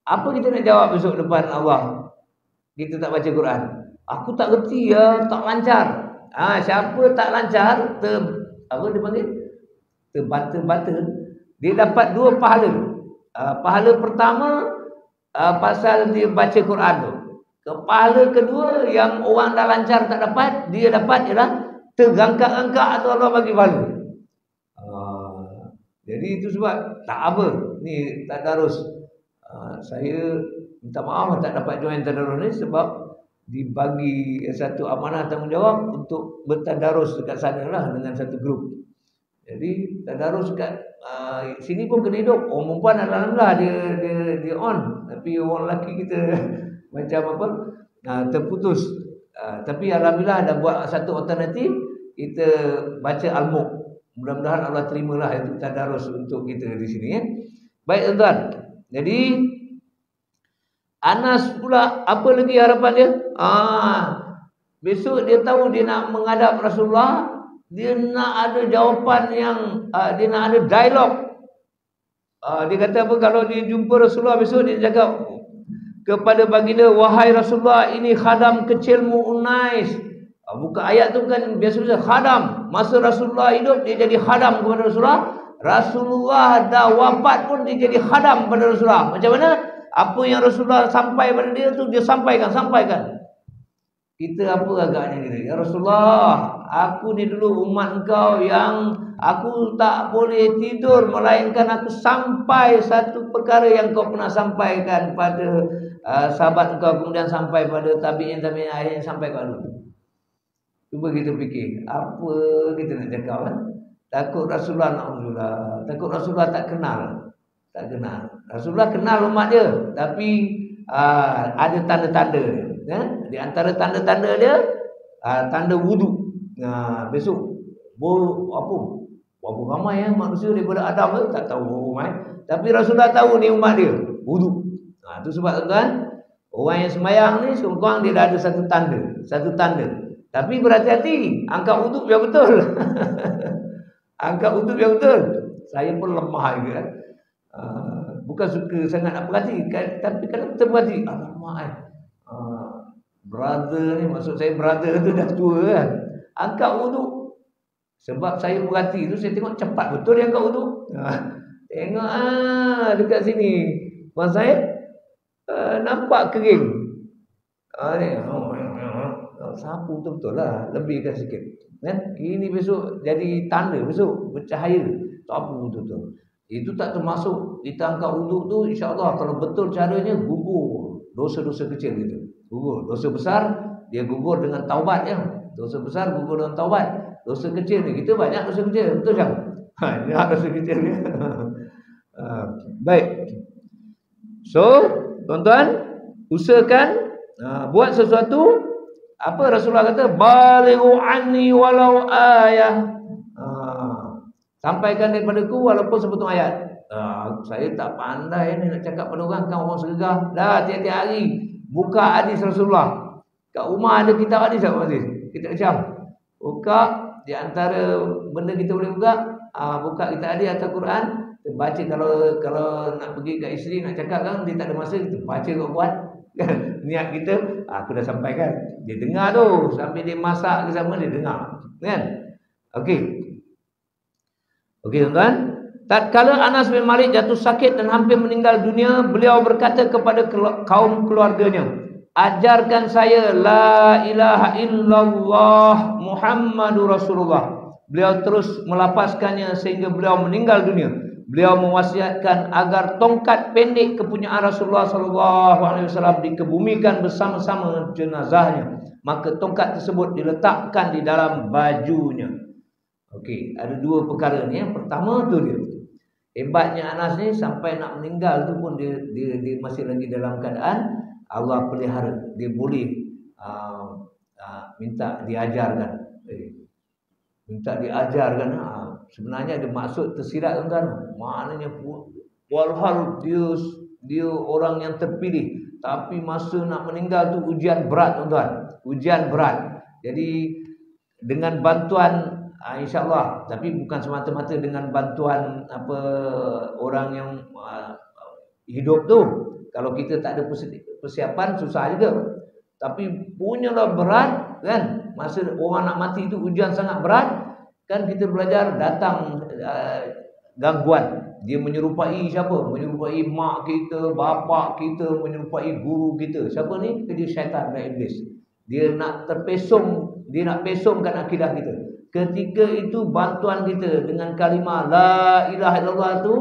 Apa kita nak jawab besok depan Allah? Kita tak baca Quran. Aku tak reti ya, tak lancar. Siapa tak lancar, apa dia panggil? Terbata-bata. Dia dapat 2 pahala. Pahala pertama pasal dia baca Quran tu. Pahala kedua yang orang dah lancar tak dapat, dia dapat ialah tergangkak-gangkak tu Allah bagi pahala. Jadi itu sebab tak apa ni tadarus. Saya minta maaf tak dapat join tadarus ni sebab dibagi satu amanah tanggungjawab untuk bertadarus dekat sana lah dengan satu grup. Jadi tadarus kat sini pun kena hidup. Orang perempuan alhamdulillah dia on, tapi orang lelaki kita macam apa, terputus. Tapi alhamdulillah ada buat satu alternatif, kita baca Al-Mulk. Mudah-mudahan Allah terimalah itu tadarus untuk kita di sini, ya. Baik tuan-tuan. Jadi Anas pula apa lagi harapan dia? Besok dia tahu dia nak menghadap Rasulullah, dia nak ada jawapan yang dia nak ada dialog. Dia kata apa, kalau dia jumpa Rasulullah besok, dia cakap kepada baginda, wahai Rasulullah, ini khadam kecilmu Unais. Buka ayat tu kan biasa-biasa khadam. Masa Rasulullah hidup dia jadi khadam kepada Rasulullah. Rasulullah dah wafat pun dia jadi khadam pada Rasulullah. Macam mana? Apa yang Rasulullah sampai pada dia tu dia sampaikan. Kita apa agaknya kita? Ya Rasulullah, aku ni dulu umat engkau yang aku tak boleh tidur melainkan aku sampai satu perkara yang kau pernah sampaikan pada sahabat engkau, kemudian sampai pada tabi'in, akhirnya sampai pada lu. Cuba kita fikir, apa kita nak cakap kan? Takut Rasulullah na'udzubillah. Takut Rasulullah tak kenal. Rasulullah kenal umat dia, tapi ada tanda-tanda dia, ya? Di antara tanda-tanda dia tanda wudu. Besok berapa ramai manusia daripada Adam tu tak tahu ramai, tapi Rasulullah tahu ni umat dia wudu. Itu sebab tuan-tuan, orang yang sembahyang ni sekurang dia dah ada satu tanda. Tapi berhati-hati, angkat wudu biar betul. Angkat wudu biar betul. Saya pun lemah juga. Bukan suka sangat nak perhati, tapi kadang kita perhati. Alamak, brother ni, maksud saya brother tu dah tua kan, angkat wudu. Sebab saya perhati tu, saya tengok cepat betul dia angkat wudu. Tengok dekat sini mak saya nampak kering. Sapu betul-betul lah, lebihkan sikit kan. Ini besok jadi tanda, besok bercahaya sapu betul-betul. Itu tak termasuk kita angkat wuduk tu, insya-Allah kalau betul caranya, gugur dosa-dosa kecil gitu. Gugur dosa besar, dia gugur dengan taubat ya. Dosa besar gugur dengan taubat. Dosa kecil ni kita banyak dosa kecil, betul tak? Ini dosa kecil ni. Baik. So, tuan-tuan, usahakan buat sesuatu. Apa Rasulullah kata? Balighu anni walau ayah. Sampaikan daripadaku walaupun sepotong ayat. Saya tak pandai ni nak cakap pada orang, kan orang segah. Dah tiap-tiap hari buka hadis Rasulullah. Kat rumah ada kitab hadis tak hadis? Kitab Syam. Buka, di antara benda kita boleh buka, buka kitab hadis atau Quran. Kita baca, kalau nak pergi kat isteri nak cakap kan, dia tak ada masa, kita baca kau buat. Niat kita, aku dah sampaikan. Dia dengar tu, sambil dia masak ke sama dia dengar. Kan? Okey. Okey tuan-tuan, tatkala Anas bin Malik jatuh sakit dan hampir meninggal dunia, beliau berkata kepada kaum keluarganya, ajarkan saya la ilaha illallah Muhammadur Rasulullah. Beliau terus melafazkannya sehingga beliau meninggal dunia. Beliau mewasiatkan agar tongkat pendek kepunyaan Rasulullah SAW dikebumikan bersama-sama jenazahnya. Maka tongkat tersebut diletakkan di dalam bajunya. Okey, ada dua perkara ni. Yang pertama tu dia, hebatnya Anas ni sampai nak meninggal tu pun dia masih lagi dalam keadaan Allah pelihara. Dia boleh minta diajarkan. Minta diajarkan. Sebenarnya ada maksud tersirat tuan-tuan. Maknanya walhal dia orang yang terpilih, tapi masa nak meninggal tu ujian berat tuan-tuan. Ujian berat. Jadi dengan bantuan insya-Allah, tapi bukan semata-mata dengan bantuan orang yang hidup tu. Kalau kita tak ada persiapan susah juga. Tapi punyalah berat kan. Masa orang nak mati itu ujian sangat berat. Kan kita belajar datang gangguan. Dia menyerupai siapa? Menyerupai mak kita, bapa kita, menyerupai guru kita. Siapa ni? Dia syaitan dan iblis. Dia nak terpesong, dia nak pesongkan akidah kita. Ketika itu bantuan kita dengan kalimah la ilaha illallah tu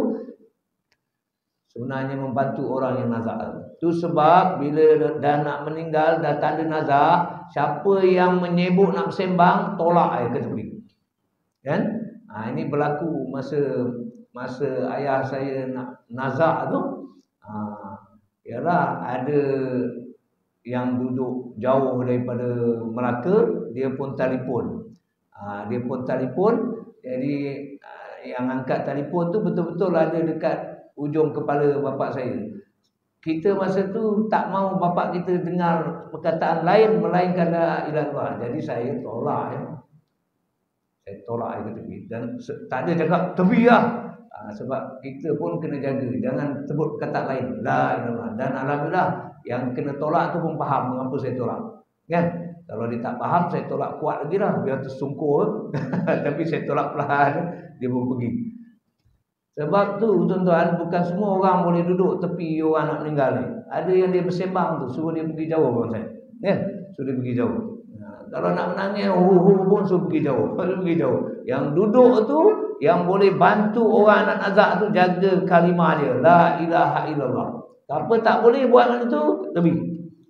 sebenarnya membantu orang yang nazak. Itu sebab bila dah nak meninggal, dah tanda nazak, siapa yang menyebut nak sembang, tolak air ke tepi. Kan? Ini berlaku masa ayah saya nak nazak tu. Ialah ada yang duduk jauh daripada Melaka, dia pun telefon. Dia pun telefon. Jadi yang angkat telefon tu betul-betul ada dekat ujung kepala bapak saya. Kita masa tu tak mau bapak kita dengar perkataan lain melainkan la ilaha illallah. Jadi saya tolak ya. Saya tolak ke tepi dan tak ada cakap tepi lah. Sebab kita pun kena jaga, jangan sebut kata lain la ilaha illallah. Dan alhamdulillah yang kena tolak tu pun faham mengapa saya tolak. Kan? Kalau dia tak faham, saya tolak kuat lagi lah biar tersungkur. Tapi saya tolak perlahan, dia pun pergi. Sebab tu tuan-tuan, bukan semua orang boleh duduk tepi orang nak meninggal ni. Ada yang dia bersembang tu, suruh dia pergi jauh pun saya. Kan? Suruh dia pergi jauh. Kalau nak menangis, pun suruh pergi jauh. Suruh pergi jauh. Yang duduk tu, yang boleh bantu orang nak nazak tu, jaga kalimah dia. La ilaha illallah. Apa tak boleh buat macam tu, lebih.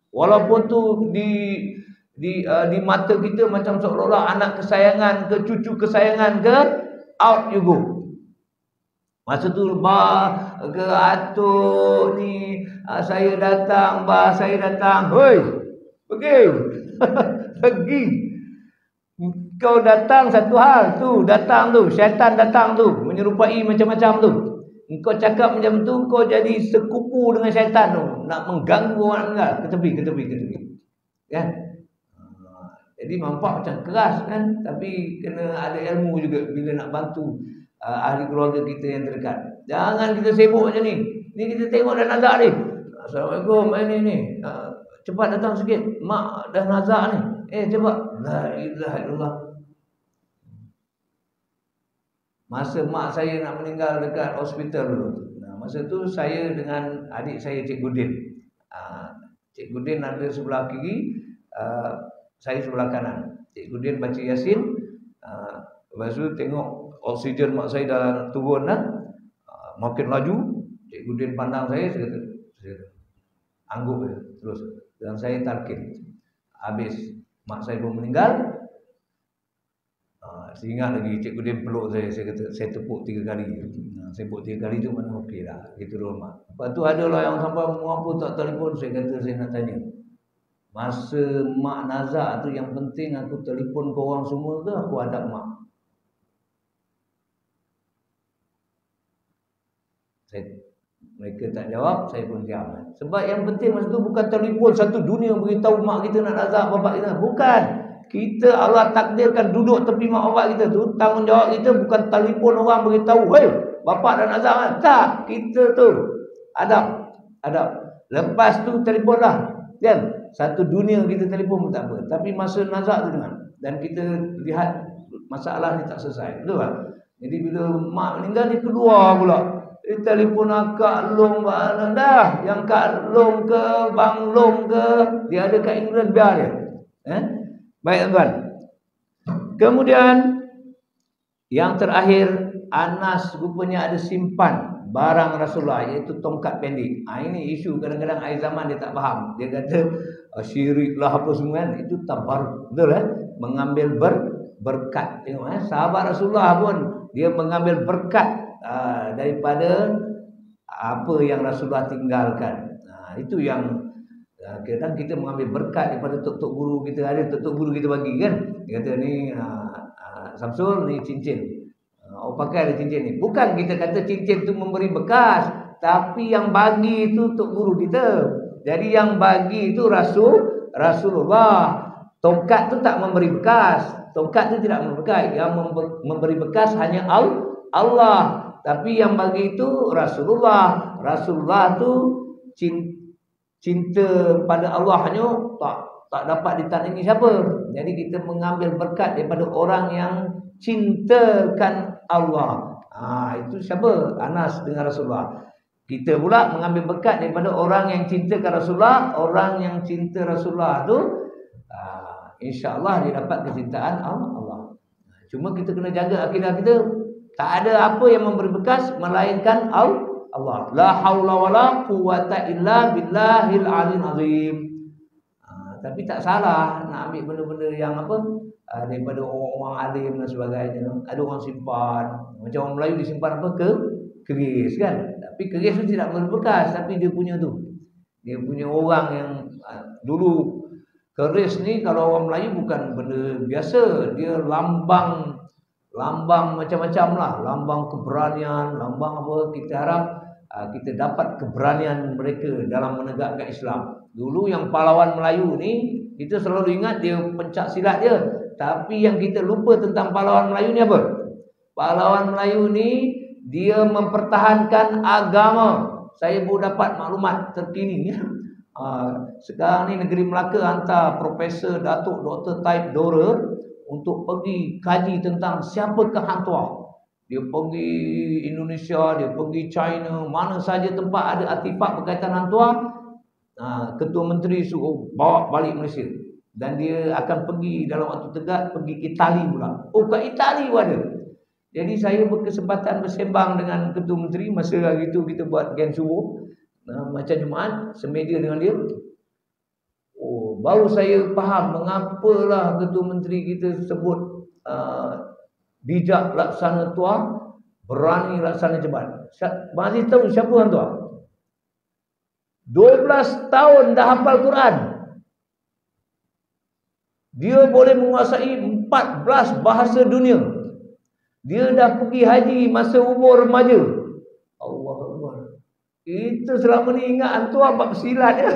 Walaupun tu di mata kita macam seolah-olah anak kesayangan ke cucu kesayangan ke, out you go. Masa tu ke atuk ni, saya datang, saya datang. Hoi, pergi. Pergi. Kau datang satu hal tu, datang tu, syaitan datang tu, menyerupai macam-macam tu. Kau cakap macam tu, kau jadi sekupu dengan syaitan tu, nak mengganggu orang meninggal. Ke tepi. Kan? Jadi nampak macam keras kan, tapi kena ada ilmu juga bila nak bantu ahli keluarga kita yang terdekat. Jangan kita sibuk macam ni. Ni kita tengok dah nazak ni. Assalamualaikum, ni. Cepat datang sikit. Mak dah nazak ni. Cepat. La ilaha illallah. Masa mak saya nak meninggal dekat hospital dulu. Masa tu saya dengan adik saya Cik Gudin. Cik Gudin ada sebelah kiri, saya sebelah kanan. Cik Gudin baca Yasin. Lepas tu tengok oksigen mak saya dah turun dah. Makin laju. Cik Gudin pandang saya kata, angguk je terus. Dan saya tarkin. Habis mak saya pun meninggal. Saya ingat lagi Cik Gudin peluk saya kata, saya tepuk 3 kali. Saya tepuk 3 kali tu mana okey lah. Gitu loh mak. Lepas tu ada lah yang sampai mengapa tak telefon. Saya kata saya nak tanya. Masa mak nazak tu yang penting aku telefon ke orang semua ke aku hadap mak? Mereka tak jawab, saya pun diam. Sebab yang penting masa tu bukan telefon satu dunia beritahu mak kita nak nazak bapak kita. Bukan. Kita Allah takdirkan duduk tepi mak bapak kita tu, tanggungjawab kita bukan telefon orang beritahu, "Hei, bapak dah nazak kan?" Tak, kita tu adab. Lepas tu telefon lah. Kan? Satu dunia kita telefon pun tak apa. Tapi masa nazak tu dengan. Dan kita lihat masalah ni tak selesai. Betul tak? Jadi bila mak meninggal dia keluar pula. Dia telefon Kak Long dah. Yang Kak Long ke Bang Long ke, dia ada kat England, biar dia. Baik tuan. Kemudian yang terakhir, Anas rupanya ada simpan barang Rasulullah, iaitu tongkat pendek. Ini isu kadang-kadang akhir zaman dia tak faham. Dia kata syirik lah apa semua kan. Itu tabarruk. Betul mengambil berkat. Tengok sahabat Rasulullah pun dia mengambil berkat daripada apa yang Rasulullah tinggalkan. Itu yang kadang kita mengambil berkat daripada tok-tok guru kita. Ada tok-tok guru kita bagi kan. Dia kata ni Samsul ni cincin. Pakai ada cincin ni. Bukan kita kata cincin tu memberi bekas, tapi yang bagi itu tok guru kita. Jadi yang bagi itu Rasulullah. Tongkat tu tak memberi bekas. Tongkat tu tidak memberi bekas. Yang memberi bekas hanya Allah. Tapi yang bagi itu Rasulullah. Rasulullah tu cinta pada Allah hanya tak dapat ditandingi siapa. Jadi kita mengambil berkat daripada orang yang cintakan Allah. Itu siapa? Anas dengan Rasulullah. Kita pula mengambil berkat daripada orang yang cintakan Rasulullah. Orang yang cinta Rasulullah tu insya-Allah dia dapat kecintaan Allah. Cuma kita kena jaga akidah kita. Tak ada apa yang memberi bekas melainkan Allah. La haula wala quwata illa billahil aliyil azim. Tapi tak salah nak ambil benda-benda yang apa daripada orang-orang alim dan sebagainya. Ada orang simpan. Macam orang Melayu disimpan apa keris kan. Tapi keris tu tidak memberi bekas, tapi dia punya tu. Dia punya orang yang dulu keris ni kalau orang Melayu bukan benda biasa. Dia lambang macam-macam lah. Lambang keberanian, lambang apa. Kita harap kita dapat keberanian mereka dalam menegakkan Islam. Dulu yang pahlawan Melayu ni, kita selalu ingat dia pencak silat dia. Tapi yang kita lupa tentang pahlawan Melayu ni apa? Pahlawan Melayu ni dia mempertahankan agama. Saya baru dapat maklumat terkini. Sekarang ni negeri Melaka hantar Profesor Datuk Dr. Taib Dora untuk pergi kaji tentang siapakah Hang Tuah. Dia pergi Indonesia, dia pergi China, mana saja tempat ada artifak berkaitan Hang Tuah, Ketua Menteri suruh bawa balik Malaysia. Dan dia akan pergi dalam waktu dekat, pergi Itali pula. Oh, ke Itali pun ada. Jadi saya berkesempatan bersembang dengan Ketua Menteri. Masa hari itu kita buat Gen Subuh, macam Jumaat, semedia dengan dia. Oh, baru saya faham mengapalah Ketua Menteri kita sebut bijak laksana tuah, berani laksana jebat. Masih tahu siapa Hang Tuah? 12 tahun dah hafal Quran. Dia boleh menguasai 14 bahasa dunia. Dia dah pergi haji masa umur remaja. Allah Akbar. Itu selama ni ingat Hang Tuah bab silat dia.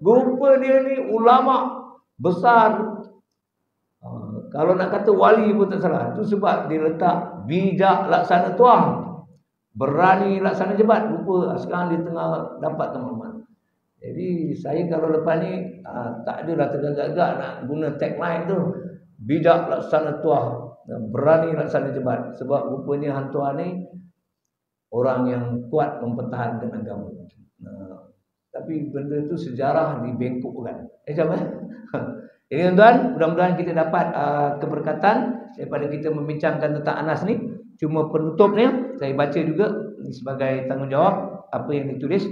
Rupa dia ni ulama besar. Kalau nak kata wali pun tak salah. Itu sebab dia letak bijak laksana tuah, berani laksana jebat. Rupa sekarang dia tengah dapat maklumat. Jadi saya kalau lepas ni tak adalah tergagak-gagak nak guna tagline tu. Bijak laksana tuah, berani laksana jebat. Sebab rupanya Hang Tuah ni orang yang kuat mempertahankan agama. Tapi benda tu sejarah dibengkokkan. Macam mana? Jadi tuan-tuan, mudah-mudahan kita dapat keberkatan daripada kita membincangkan tentang Anas ni. Cuma penutupnya saya baca juga sebagai tanggungjawab apa yang ditulis.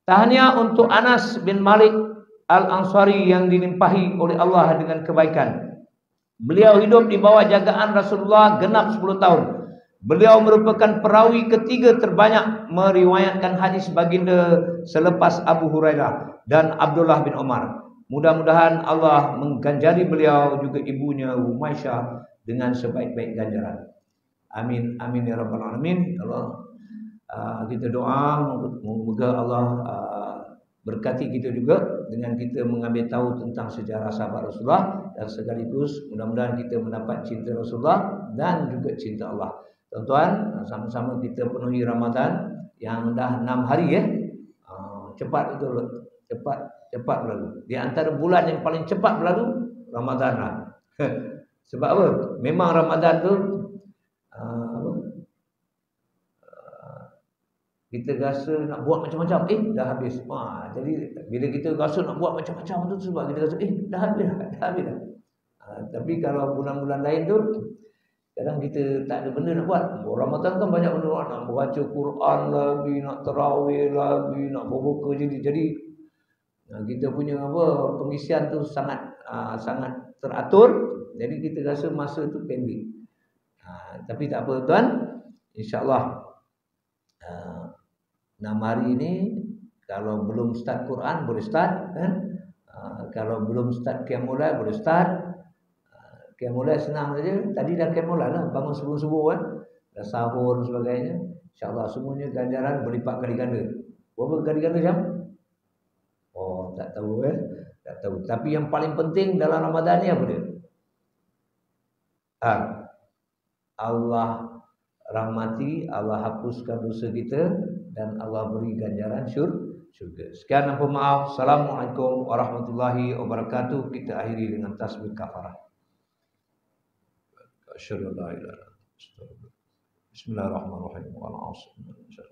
Tahniah untuk Anas bin Malik Al-Ansari yang dilimpahi oleh Allah dengan kebaikan. Beliau hidup di bawah jagaan Rasulullah genap 10 tahun. Beliau merupakan perawi ketiga terbanyak meriwayatkan hadis baginda selepas Abu Hurairah dan Abdullah bin Umar. Mudah-mudahan Allah mengganjari beliau juga ibunya Umaysyah dengan sebaik-baik ganjaran. Amin, amin ya rabbal alamin. Allah, kita doa moga Allah berkati kita juga dengan kita mengambil tahu tentang sejarah sahabat Rasulullah, dan sekaligus mudah-mudahan kita mendapat cinta Rasulullah dan juga cinta Allah. Tuan-tuan, sama-sama kita penuhi Ramadan yang dah 6 hari ya. Cepat betul, cepat berlalu. Di antara bulan yang paling cepat berlalu Ramadan lah. Sebab apa? Memang Ramadan tu kita rasa nak buat macam-macam, dah habis. Jadi bila kita rasa nak buat macam-macam tu sebab kita rasa dah habis dah. Tapi kalau bulan-bulan lain tu kadang kita tak ada benda nak buat. Ramadan kan banyak benda nak baca Quran lagi, nak tarawih lagi, nak berbuka. Jadi kita punya pengisian tu sangat teratur. Jadi kita rasa masa tu pendek. Tapi tak apa tuan, insya-Allah 6 hari ini kalau belum start Quran boleh start kan? Kalau belum start Qiyamul Lail boleh start. Qiyamul Lail senang saja. Tadi dah Qiyamul Lail lah, bangun subuh-subuh kan, dah sahur dan sebagainya. InsyaAllah semuanya ganjaran berlipat kali ganda. Berapa kali ganda jam? Oh, tak tahu kan? Tak tahu. Tapi yang paling penting dalam Ramadan ni apa dia? Allah rahmati, Allah hapuskan dosa kita, dan Allah beri ganjaran syurga. Sekian dan maaf. Assalamualaikum warahmatullahi wabarakatuh. Kita akhiri dengan tasbih kafarah. Asyhadu an la ilaha illallah. Bismillahirrahmanirrahim. Wal 'asr.